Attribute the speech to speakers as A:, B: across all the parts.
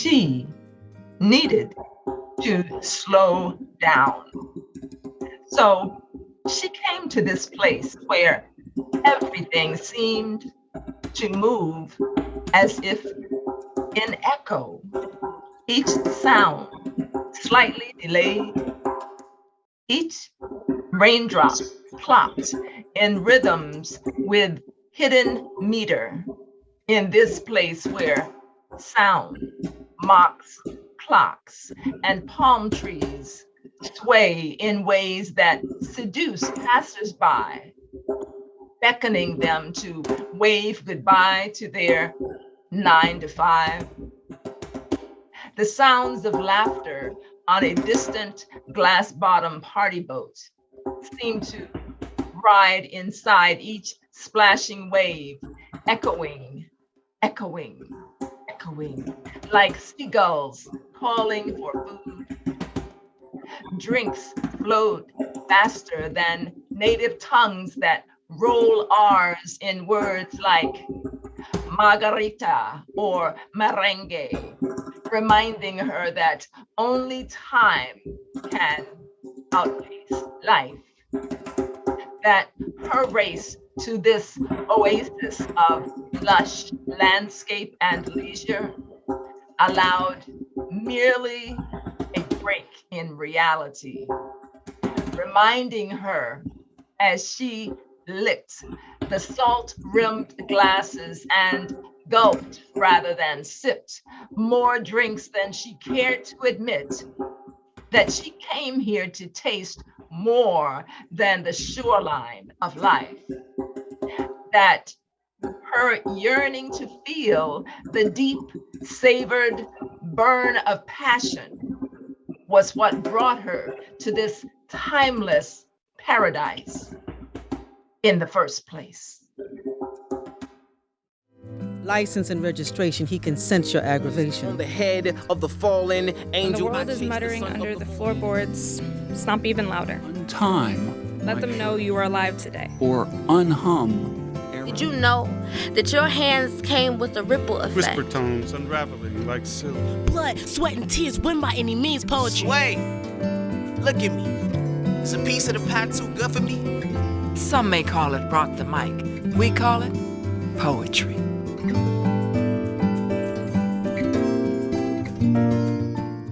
A: she needed to slow down. So she came to this place where everything seemed to move as if in echo, each sound slightly delayed, each raindrop plopped in rhythms with hidden meter in this place where sound mocks clocks and palm trees sway in ways that seduce passersby, beckoning them to wave goodbye to their 9 to 5. The sounds of laughter on a distant glass-bottom party boat seem to ride inside each splashing wave, echoing, echoing, echoing, like seagulls calling for food. Drinks flowed faster than native tongues that roll R's in words like margarita or merengue, reminding her that only time can outpace life, that her race to this oasis of lush landscape and leisure allowed merely a break in reality, reminding her as she licked the salt-rimmed glasses and gulped rather than sipped more drinks than she cared to admit, that she came here to taste more than the shoreline of life, that her yearning to feel the deep, savored burn of passion was what brought her to this timeless paradise in the first place.
B: License and registration, he can sense your aggravation.
C: On the head of the fallen angel.
D: When the world is muttering under the floorboards, stomp even louder.
E: Untime.
D: Let them know you are alive today.
E: Or unhum.
F: Did you know that your hands came with a ripple effect?
G: Whisper tones unraveling like silk.
H: Blood, sweat, and tears win by any means poetry.
I: Sway, look at me. Is a piece of the pie too good for me?
J: Some may call it rock the mic. We call it poetry.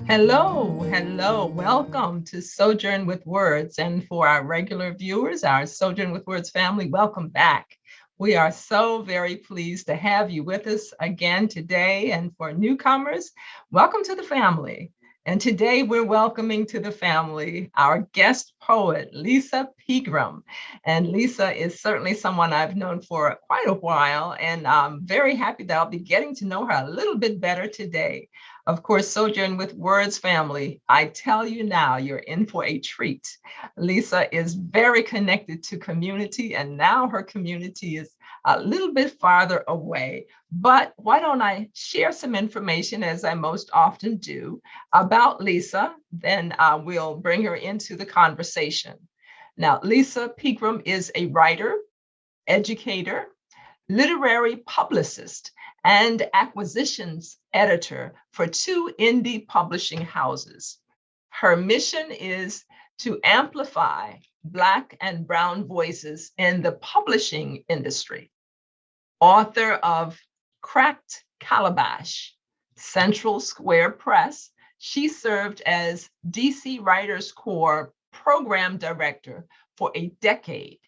A: Hello, welcome to Sojourn with Words. And for our regular viewers, our Sojourn with Words family, welcome back. We are so very pleased to have you with us again today. And for newcomers, welcome to the family. And today we're welcoming to the family our guest poet, Lisa Pegram. And Lisa is certainly someone I've known for quite a while, and I'm very happy that I'll be getting to know her a little bit better today. Of course, Sojourn with Words family, I tell you now, you're in for a treat. Lisa is very connected to community, and now her community is a little bit farther away. But why don't I share some information, as I most often do, about Lisa, then we'll bring her into the conversation. Now, Lisa Pegram is a writer, educator, literary publicist, and acquisitions editor for 2 indie publishing houses. Her mission is to amplify Black and Brown voices in the publishing industry. Author of Cracked Calabash, Central Square Press, she served as DC Writers Corps program director for a decade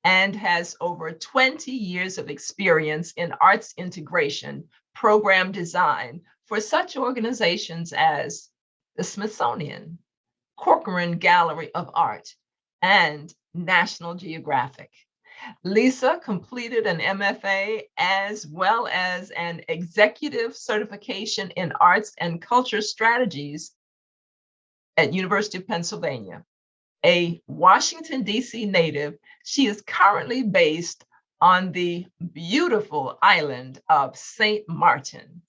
A: and has over 20 years of experience in arts integration, program design for such organizations as the Smithsonian, Corcoran Gallery of Art, and National Geographic. Lisa completed an MFA as well as an executive certification in arts and culture strategies at University of Pennsylvania. A Washington, D.C. native, she is currently based on the beautiful island of St. Martin.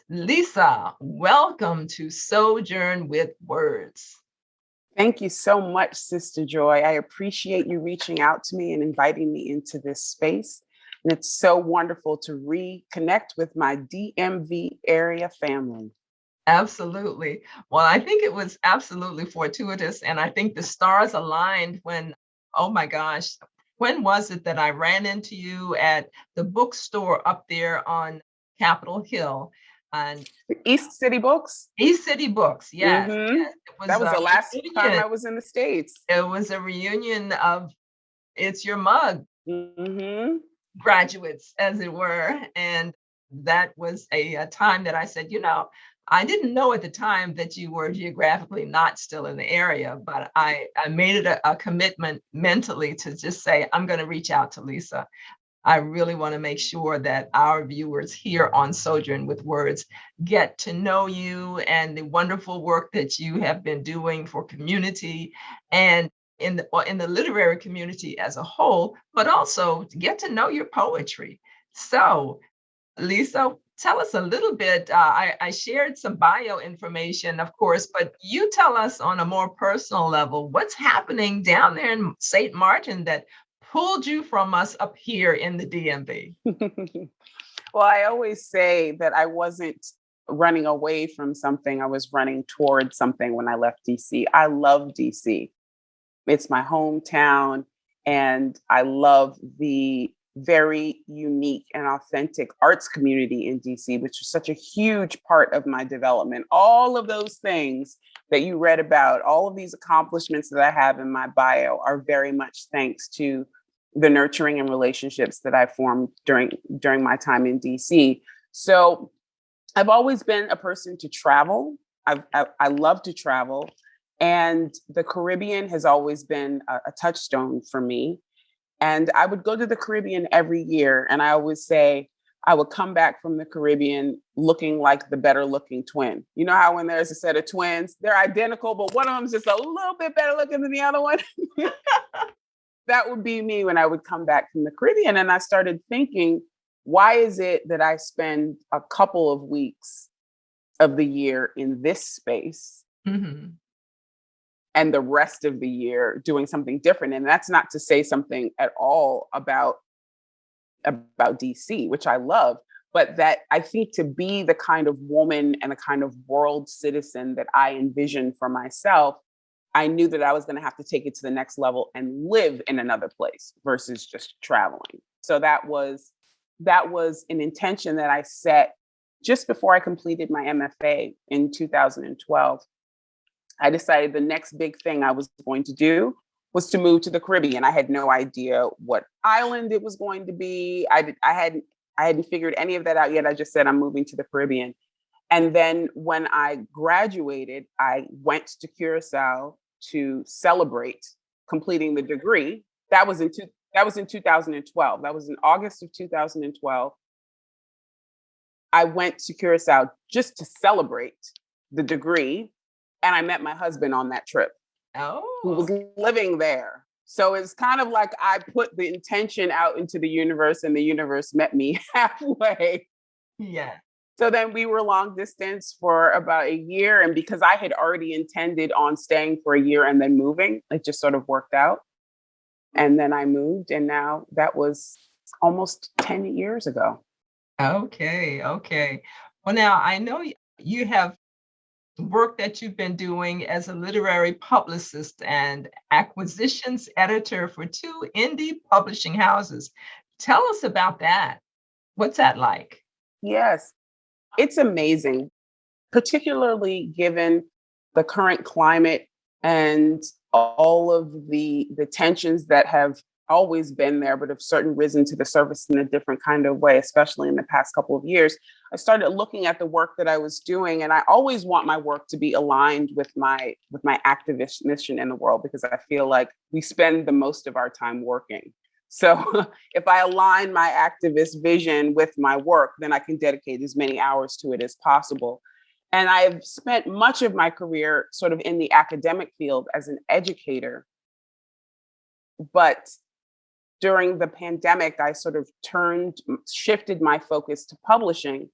A: Lisa, welcome to Sojourn with Words.
K: Thank you so much, Sistah Joy. I appreciate you reaching out to me and inviting me into this space. And it's so wonderful to reconnect with my DMV area family.
A: Absolutely. Well, I think it was absolutely fortuitous. And I think the stars aligned when, oh my gosh, when was it that I ran into you at the bookstore up there on Capitol Hill? And
K: East City Books.
A: East City Books, yes,
K: Mm-hmm.
A: yes. It was
K: That was
A: a
K: the last time
A: reunion.
K: I was in the States.
A: It was a reunion of It's Your Mug
K: Mm-hmm.
A: graduates, as it were. And that was a time that I said, I didn't know at the time that you were geographically not still in the area, but I made it a commitment mentally to just say, I'm going to reach out to Lisa. I really want to make sure that our viewers here on Sojourn with Words get to know you and the wonderful work that you have been doing for community and in the literary community as a whole, but also to get to know your poetry. So, Lisa, tell us a little bit. I shared some bio information, of course, but you tell us on a more personal level what's happening down there in St. Martin that pulled you from us up here in the DMV.
K: Well, I always say that I wasn't running away from something. I was running towards something when I left DC. I love DC. It's my hometown, and I love the very unique and authentic arts community in DC, which is such a huge part of my development. All of those things that you read about, all of these accomplishments that I have in my bio are very much thanks to the nurturing and relationships that I formed during my time in DC. So I've always been a person to travel. I love to travel. And the Caribbean has always been a touchstone for me. And I would go to the Caribbean every year. And I always say, I would come back from the Caribbean looking like the better looking twin. You know how when there's a set of twins, they're identical, but one of them's just a little bit better looking than the other one. That would be me when I would come back from the Caribbean. And I started thinking, why is it that I spend a couple of weeks of the year in this space?
A: Mm-hmm.
K: And the rest of the year doing something different? And that's not to say something at all about DC, which I love, but that I think to be the kind of woman and the kind of world citizen that I envisioned for myself, I knew that I was going to have to take it to the next level and live in another place versus just traveling. So that was an intention that I set just before I completed my MFA in 2012. I decided the next big thing I was going to do was to move to the Caribbean. I had no idea what island it was going to be. I hadn't figured any of that out yet. I just said I'm moving to the Caribbean. And then when I graduated, I went to Curacao to celebrate completing the degree. That was in 2012. That was in August of 2012. I went to Curacao just to celebrate the degree. And I met my husband on that trip, who was living there. So it's kind of like I put the intention out into the universe and the universe met me halfway.
A: Yeah.
K: So then we were long distance for about a year. And because I had already intended on staying for a year and then moving, it just sort of worked out. And then I moved. And now that was almost 10 years ago.
A: Okay. Well, now I know you have work that you've been doing as a literary publicist and acquisitions editor for 2 indie publishing houses. Tell us about that. What's that like?
K: Yes, it's amazing, particularly given the current climate and all of the tensions that have always been there, but have certainly risen to the surface in a different kind of way, especially in the past couple of years. I started looking at the work that I was doing, and I always want my work to be aligned with my activist mission in the world, because I feel like we spend the most of our time working. So if I align my activist vision with my work, then I can dedicate as many hours to it as possible. And I've spent much of my career sort of in the academic field as an educator. But during the pandemic, I sort of shifted my focus to publishing,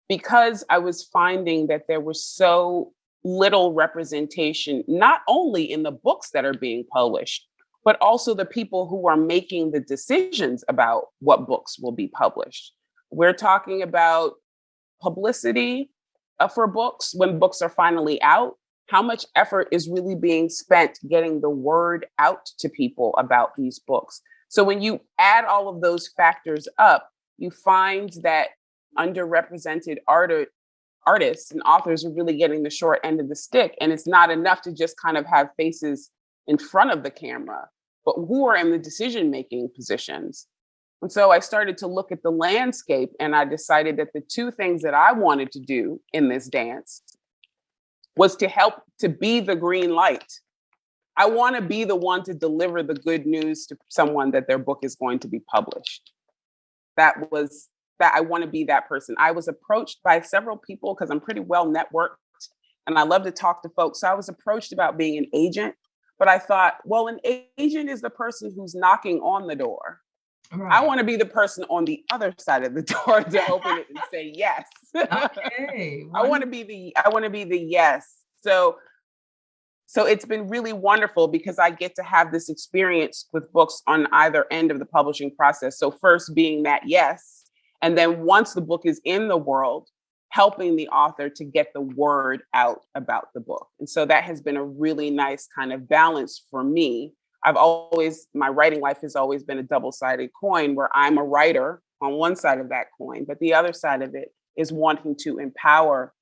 K: because I was finding that there was so little representation, not only in the books that are being published, but also the people who are making the decisions about what books will be published. We're talking about publicity for books when books are finally out, how much effort is really being spent getting the word out to people about these books. So when you add all of those factors up, you find that underrepresented artists and authors are really getting the short end of the stick. And it's not enough to just kind of have faces in front of the camera, but who are in the decision-making positions. And so I started to look at the landscape, and I decided that the two things that I wanted to do in this dance was to help to be the green light. I want to be the one to deliver the good news to someone that their book is going to be published. That I want to be that person. I was approached by several people because I'm pretty well networked and I love to talk to folks. So I was approached about being an agent, but I thought, well, an agent is the person who's knocking on the door. Right. I want to be the person on the other side of the door to open it and say yes.
A: Okay.
K: I want to be the yes. So it's been really wonderful because I get to have this experience with books on either end of the publishing process. So first being that yes, and then once the book is in the world, helping the author to get the word out about the book. And so that has been a really nice kind of balance for me. My writing life has always been a double-sided coin where I'm a writer on one side of that coin, but the other side of it is wanting to empower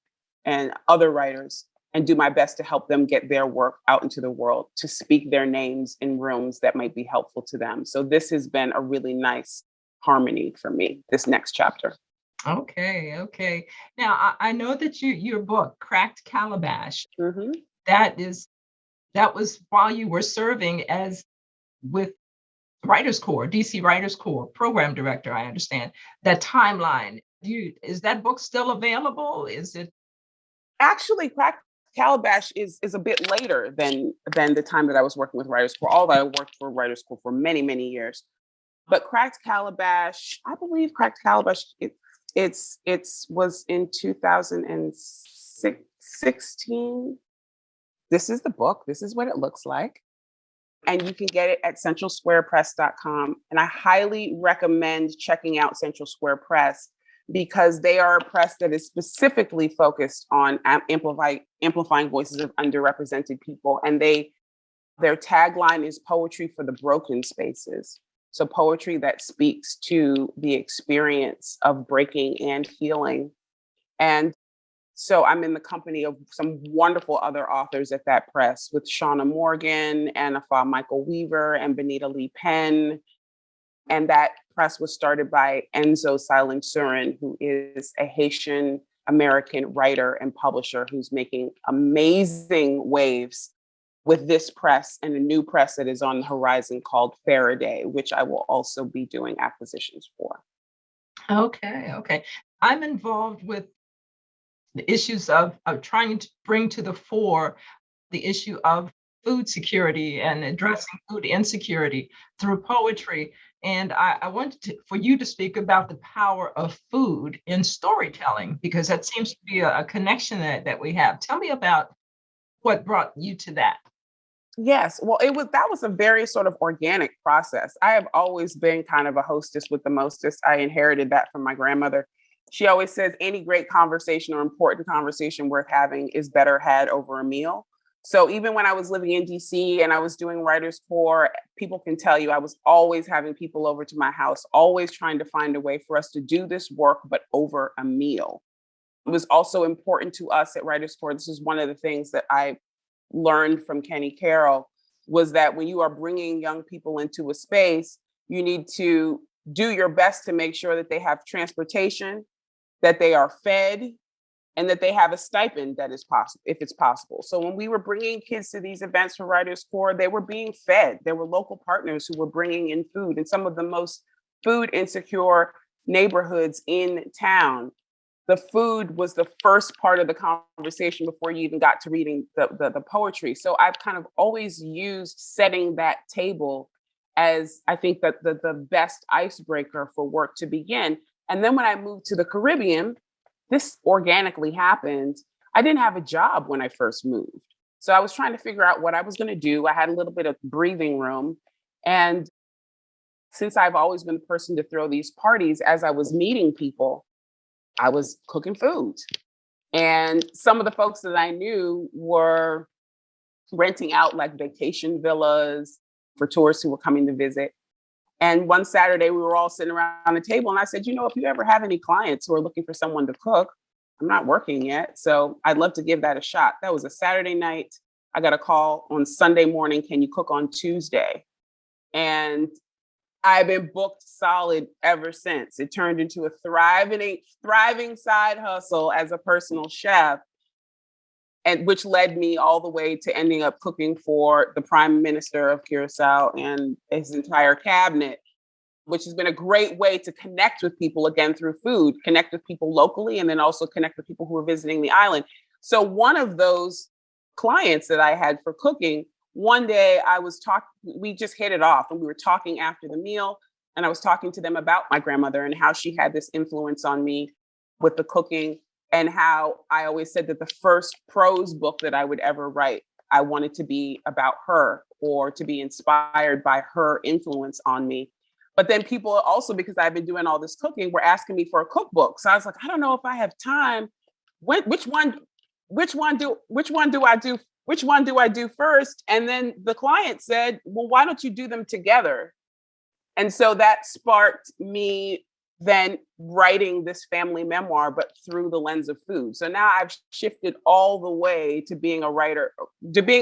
K: and other writers and do my best to help them get their work out into the world, to speak their names in rooms that might be helpful to them. So this has been a really nice harmony for me, this next chapter.
A: Okay. Now, I know that your book, Cracked Calabash,
K: mm-hmm.
A: that was while you were serving with Writers Corps, DC Writers Corps program director, I understand. That timeline, is that book still available? Is it?
K: Actually, Cracked Calabash is a bit later than the time that I was working with Writers Corps, although I worked for Writers Corps for many, many years. But Cracked Calabash, I believe Cracked Calabash, it was in 2016. This is the book. This is what it looks like. And you can get it at centralsquarepress.com. And I highly recommend checking out Central Square Press because they are a press that is specifically focused on amplifying voices of underrepresented people. And their tagline is poetry for the broken spaces. So poetry that speaks to the experience of breaking and healing. And so I'm in the company of some wonderful other authors at that press with Shauna Morgan, Anafa Michael Weaver, and Benita Lee Penn. And that press was started by Enzo Silent-Surin, who is a Haitian American writer and publisher who's making amazing waves with this press and a new press that is on the horizon called Faraday, which I will also be doing acquisitions for.
A: Okay. I'm involved with the issues of trying to bring to the fore the issue of food security and addressing food insecurity through poetry. And I wanted for you to speak about the power of food in storytelling, because that seems to be a connection that we have. Tell me about what brought you to that.
K: Yes, well, that was a very sort of organic process. I have always been kind of a hostess with the mostest. I inherited that from my grandmother. She always says any great conversation or important conversation worth having is better had over a meal. So even when I was living in DC and I was doing Writers Corps, people can tell you I was always having people over to my house, always trying to find a way for us to do this work, but over a meal. It was also important to us at Writers Corps. This is one of the things that I learned from Kenny Carroll, was that when you are bringing young people into a space, you need to do your best to make sure that they have transportation, that they are fed, and that they have a stipend that is possible, if it's possible. So when we were bringing kids to these events for Writers Corps, they were being fed. There were local partners who were bringing in food in some of the most food insecure neighborhoods in town. The food was the first part of the conversation before you even got to reading the poetry. So I've kind of always used setting that table as, I think, that the best icebreaker for work to begin. And then when I moved to the Caribbean, this organically happened. I didn't have a job when I first moved. So I was trying to figure out what I was going to do. I had a little bit of breathing room. And since I've always been the person to throw these parties, as I was meeting people, I was cooking food. And some of the folks that I knew were renting out like vacation villas for tourists who were coming to visit. And one Saturday, we were all sitting around the table, and I said, if you ever have any clients who are looking for someone to cook, I'm not working yet, so I'd love to give that a shot. That was a Saturday night. I got a call on Sunday morning, can you cook on Tuesday? And I've been booked solid ever since. It turned into a thriving side hustle as a personal chef, and which led me all the way to ending up cooking for the Prime Minister of Curacao and his entire cabinet, which has been a great way to connect with people again through food, connect with people locally, and then also connect with people who are visiting the island. So one of those clients that I had for cooking, one day we just hit it off, and we were talking after the meal, and I was talking to them about my grandmother and how she had this influence on me with the cooking, and how I always said that the first prose book that I would ever write, I wanted to be about her or to be inspired by her influence on me. But then people also, because I've been doing all this cooking, were asking me for a cookbook. So I was like, I don't know if I have time. Which one do I do first? And then the client said, well, why don't you do them together? And so that sparked me then writing this family memoir, but through the lens of food. So now I've shifted all the way to being a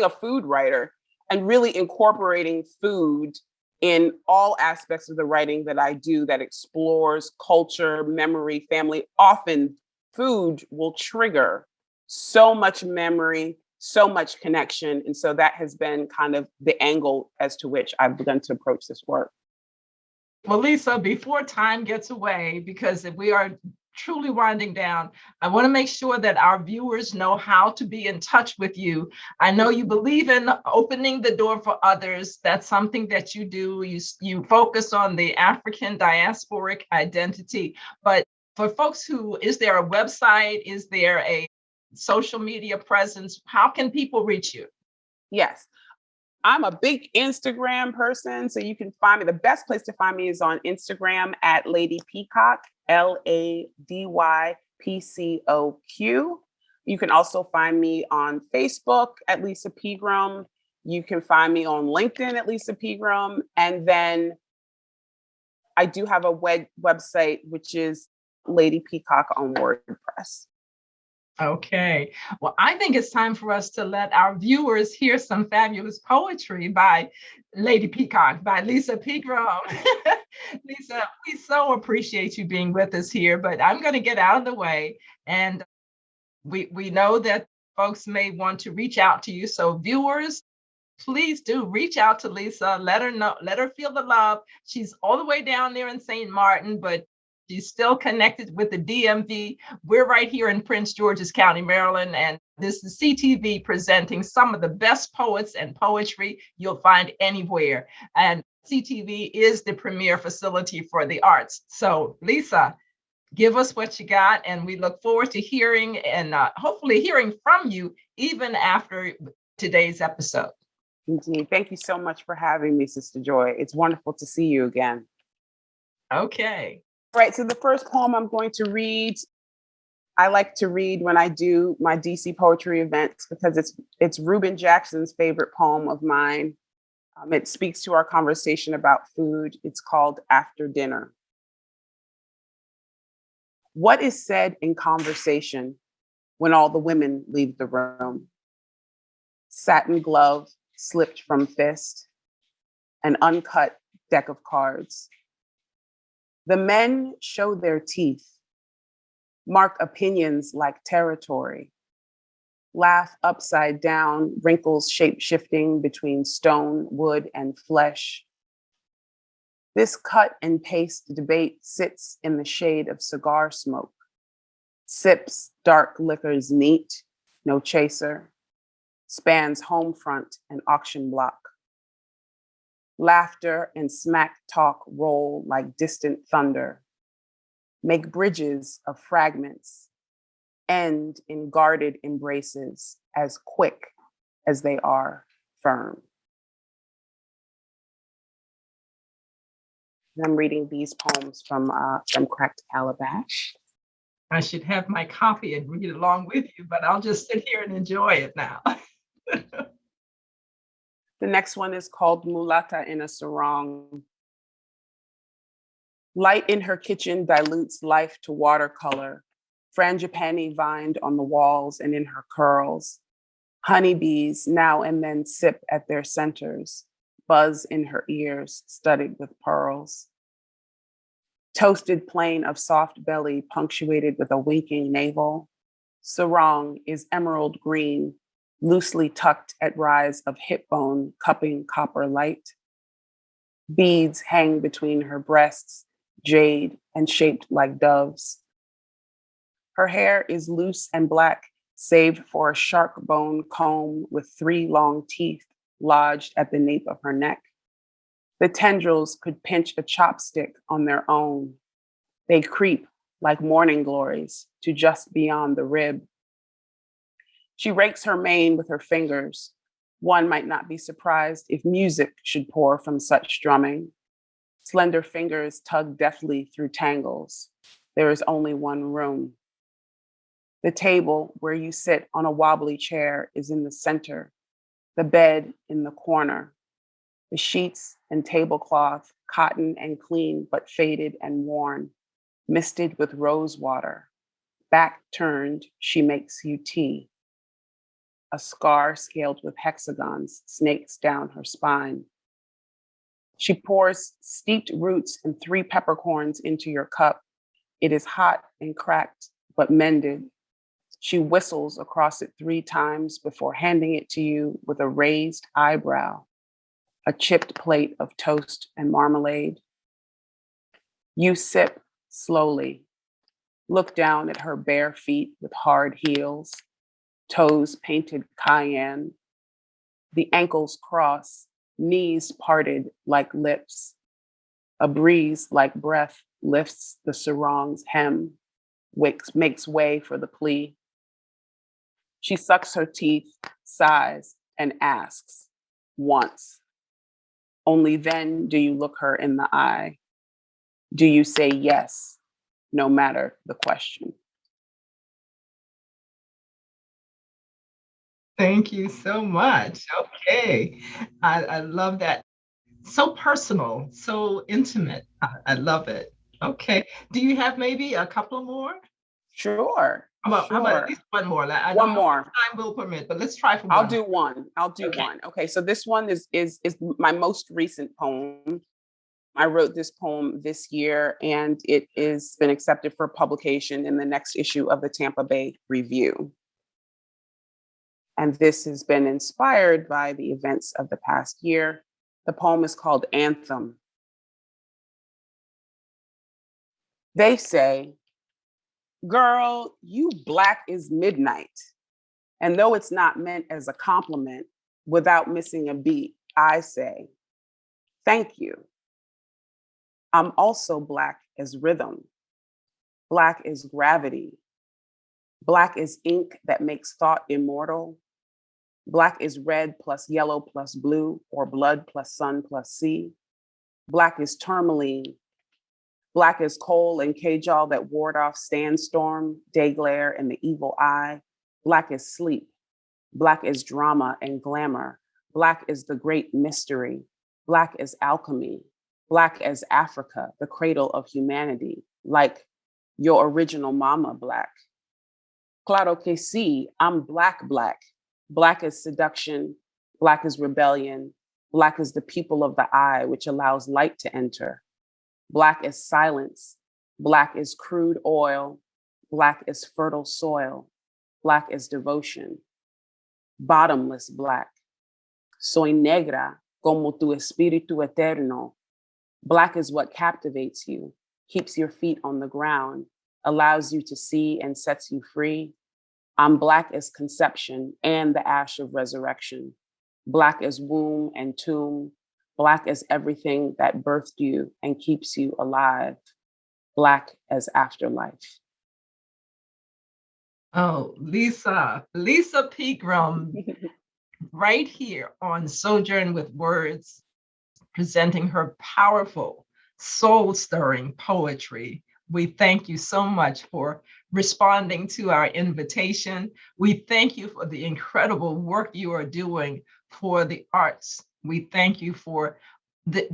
K: food writer, and really incorporating food in all aspects of the writing that I do that explores culture, memory, family. Often food will trigger so much memory, so much connection. And so that has been kind of the angle as to which I've begun to approach this work.
A: Well, Lisa, before time gets away, because if we are truly winding down, I want to make sure that our viewers know how to be in touch with you. I know you believe in opening the door for others. That's something that you do. You focus on the African diasporic identity. But for folks is there a website? Is there a social media presence? How can people reach you?
K: Yes. I'm a big Instagram person, so you can find me. The best place to find me is on Instagram at Lady Pcoq, LadyPcoq. You can also find me on Facebook at Lisa Pegram. You can find me on LinkedIn at Lisa Pegram. And then I do have a website, which is Lady Pcoq on WordPress.
A: Okay. Well, I think it's time for us to let our viewers hear some fabulous poetry by Lady Pcoq, by Lisa Pegram. Lisa, we so appreciate you being with us here, but I'm going to get out of the way. And we know that folks may want to reach out to you. So viewers, please do reach out to Lisa. Let her know, let her feel the love. She's all the way down there in St. Martin, but she's still connected with the DMV. We're right here in Prince George's County, Maryland, and this is CTV presenting some of the best poets and poetry you'll find anywhere. And CTV is the premier facility for the arts. So, Lisa, give us what you got, and we look forward to hearing and hopefully hearing from you even after today's episode.
K: Indeed. Thank you so much for having me, Sistah Joy. It's wonderful to see you again.
A: Okay.
K: Right. So the first poem I'm going to read, I like to read when I do my DC poetry events because it's Reuben Jackson's favorite poem of mine. It speaks to our conversation about food. It's called After Dinner. What is said in conversation when all the women leave the room? Satin glove slipped from fist, an uncut deck of cards. The men show their teeth, mark opinions like territory, laugh upside down, wrinkles shape-shifting between stone, wood, and flesh. This cut and paste debate sits in the shade of cigar smoke, sips dark liquors neat, no chaser, spans home front and auction block. Laughter and smack talk roll like distant thunder, make bridges of fragments, end in guarded embraces as quick as they are firm. And I'm reading these poems from Cracked Calabash.
A: I should have my copy and read along with you, but I'll just sit here and enjoy it now.
K: The next one is called Mulata in a Sarong. Light in her kitchen dilutes life to watercolor. Frangipani vined on the walls and in her curls. Honeybees now and then sip at their centers, buzz in her ears, studded with pearls. Toasted plain of soft belly punctuated with a winking navel. Sarong is emerald green, loosely tucked at rise of hip bone, cupping copper light. Beads hang between her breasts, jade and shaped like doves. Her hair is loose and black, save for a shark bone comb with 3 long teeth lodged at the nape of her neck. The tendrils could pinch a chopstick on their own. They creep like morning glories to just beyond the rib. She rakes her mane with her fingers. One might not be surprised if music should pour from such strumming. Slender fingers tug deftly through tangles. There is only one room. The table where you sit on a wobbly chair is in the center, the bed in the corner. The sheets and tablecloth, cotton and clean, but faded and worn, misted with rose water. Back turned, she makes you tea. A scar scaled with hexagons snakes down her spine. She pours steeped roots and 3 peppercorns into your cup. It is hot and cracked, but mended. She whistles across it 3 times before handing it to you with a raised eyebrow, a chipped plate of toast and marmalade. You sip slowly, look down at her bare feet with hard heels, toes painted cayenne. The ankles cross, knees parted like lips. A breeze like breath lifts the sarong's hem, makes way for the plea. She sucks her teeth, sighs, and asks once. Only then do you look her in the eye. Do you say yes, no matter the question?
A: Thank you so much. Okay. I love that. So personal, so intimate. I love it. Okay. Do you have maybe a couple more?
K: Sure.
A: How about at least one more? I
K: One
A: don't know
K: more.
A: if time will permit, but let's try for
K: I'll
A: one.
K: do one. Okay, so this one is my most recent poem. I wrote this poem this year, and it is been accepted for publication in the next issue of the Tampa Bay Review. And this has been inspired by the events of the past year. The poem is called Anthem. They say, girl, you black as midnight. And though it's not meant as a compliment, without missing a beat, I say, thank you. I'm also black as rhythm, black as gravity, black as ink that makes thought immortal, black is red plus yellow plus blue, or blood plus sun plus sea, black is tourmaline, black as coal and kajal that ward off sandstorm, day glare, and the evil eye, black as sleep, black as drama and glamour, black is the great mystery, black as alchemy, black as Africa, the cradle of humanity, like your original mama black. Claro que sí, I'm black, black as seduction, black as rebellion, black as the people of the eye, which allows light to enter, black as silence, black as crude oil, black as fertile soil, black as devotion, bottomless black. Soy negra como tu espíritu eterno. Black is what captivates you, keeps your feet on the ground, allows you to see and sets you free. I'm black as conception and the ash of resurrection, black as womb and tomb, black as everything that birthed you and keeps you alive, black as afterlife.
A: Oh, Lisa Pegram, right here on Sojourn with Words, presenting her powerful, soul-stirring poetry We thank you so much for responding to our invitation. We thank you for the incredible work you are doing for the arts. We thank you for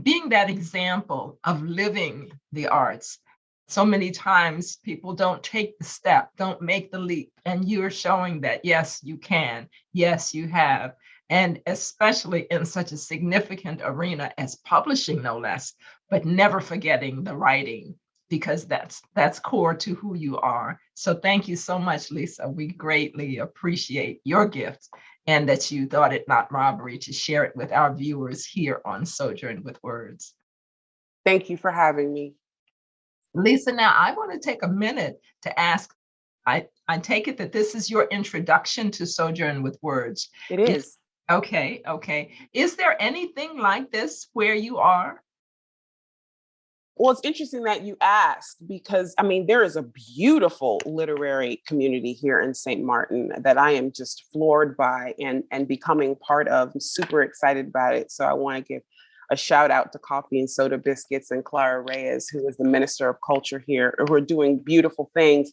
A: being that example of living the arts. So many times people don't take the step, don't make the leap, and you're showing that, yes, you can, yes, you have. And especially in such a significant arena as publishing, no less, but never forgetting the writing, because that's core to who you are. So thank you so much, Lisa. We greatly appreciate your gift and that you thought it not robbery to share it with our viewers here on Sojourn with Words.
K: Thank you for having me.
A: Lisa, now I want to take a minute to ask, I take it that this is your introduction to Sojourn with Words.
K: It is.
A: Okay. Is there anything like this where you are?
K: Well, it's interesting that you asked, because I mean, there is a beautiful literary community here in St. Martin that I am just floored by and becoming part of. I'm super excited about it. So I want to give a shout out to Coffee and Soda Biscuits and Clara Reyes, who is the Minister of Culture here, who are doing beautiful things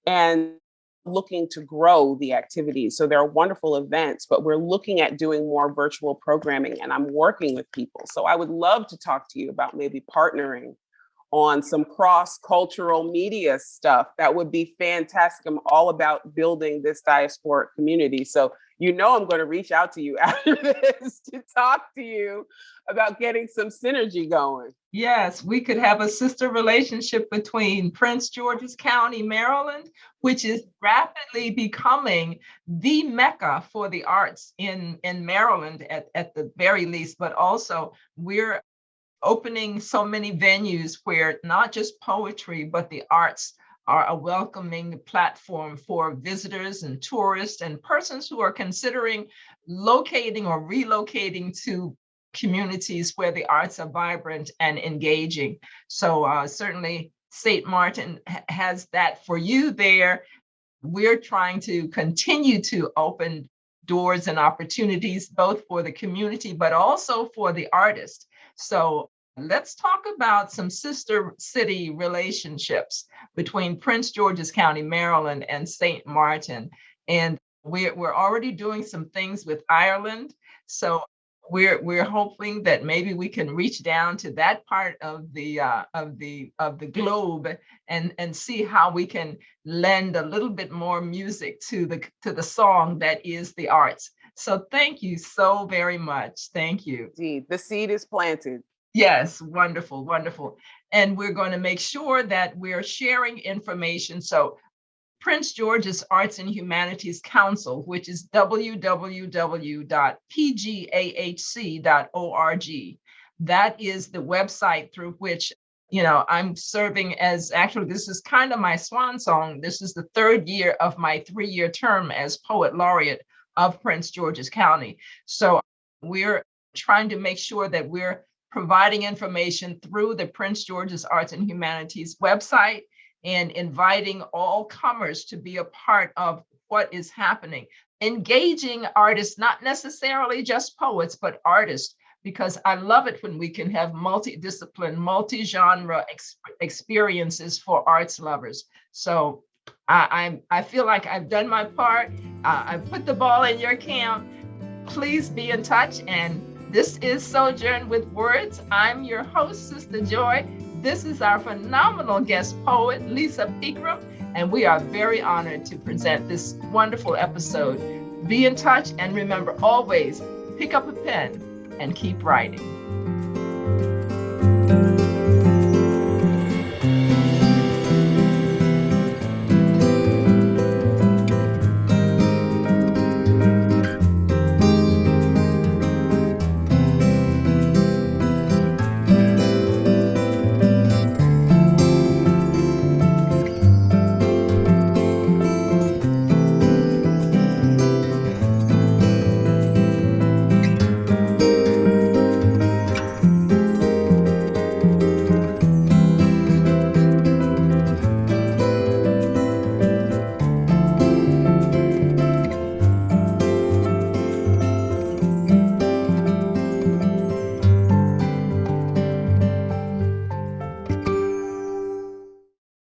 K: and looking to grow the activities. So there are wonderful events, but we're looking at doing more virtual programming, and I'm working with people. So I would love to talk to you about maybe partnering on some cross-cultural media stuff. That would be fantastic. I'm all about building this diasporic community. So I'm going to reach out to you after this to talk to you about getting some synergy going.
A: Yes, we could have a sister relationship between Prince George's County, Maryland, which is rapidly becoming the mecca for the arts in Maryland at the very least, but also we're opening so many venues where not just poetry, but the arts are a welcoming platform for visitors and tourists and persons who are considering locating or relocating to communities where the arts are vibrant and engaging. So certainly St. Martin has that for you there. We're trying to continue to open doors and opportunities, both for the community, but also for the artist. So let's talk about some sister city relationships between Prince George's County, Maryland, and St. Martin. And we're already doing some things with Ireland. So we're hoping that maybe we can reach down to that part of the globe and see how we can lend a little bit more music to the song that is the arts. So thank you so very much. Thank you.
K: Indeed, the seed is planted.
A: Yes, wonderful, wonderful. And we're going to make sure that we're sharing information. So Prince George's Arts and Humanities Council, which is www.pgahc.org. That is the website through which, I'm serving as, actually, this is kind of my swan song. This is the third year of my 3-year term as Poet Laureate of Prince George's County. So we're trying to make sure that we're providing information through the Prince George's Arts and Humanities website and inviting all comers to be a part of what is happening. Engaging artists, not necessarily just poets, but artists, because I love it when we can have multidiscipline, multi-genre experiences for arts lovers. So I feel like I've done my part. I've put the ball in your camp. Please be in touch. And this is Sojourn with Words. I'm your host, Sistah Joy. This is our phenomenal guest poet, Lisa Pegram, and we are very honored to present this wonderful episode. Be in touch, and remember, always pick up a pen and keep writing.